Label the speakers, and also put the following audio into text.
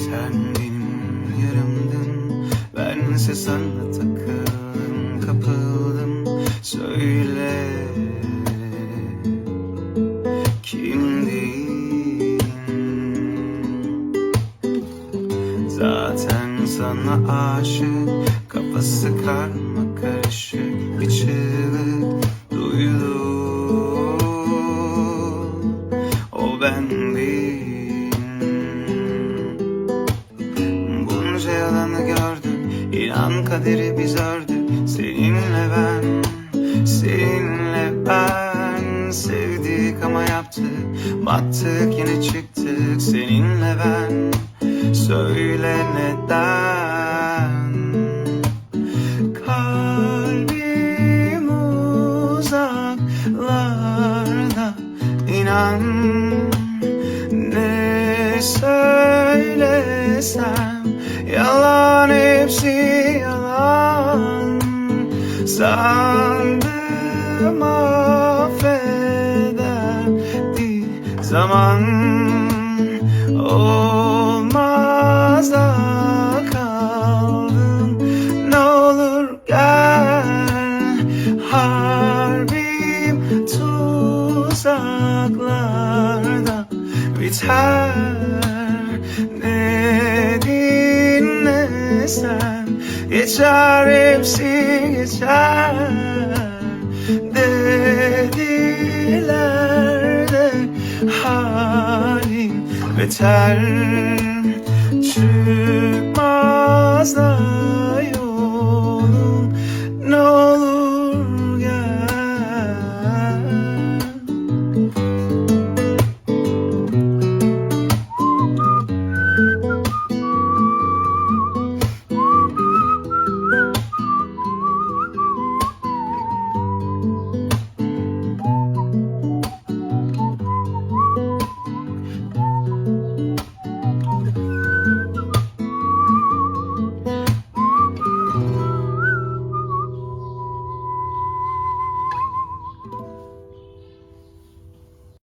Speaker 1: Sen benim yarımdın, bense sana takıldım, kapıldım. Söyle kimdin? Zaten sana aşık, kafası karma karışık bir çığlık duydu. O bendim. Bunca yalanı gördüm, inan kaderi biz ördük. Seninle ben, seninle ben. Sevdik ama yaptık, battık yine çıktık. Seninle ben, söyle neden? Kalbim uzaklarda, inan ne söylesem yalan, hepsi yalan. Sandım affederdi zaman, olmaza kaldım. Ne olur gel, harbim tuzaklarda biter. Ne dinlesen geçer, hepsi geçer. Dediler de halim beter.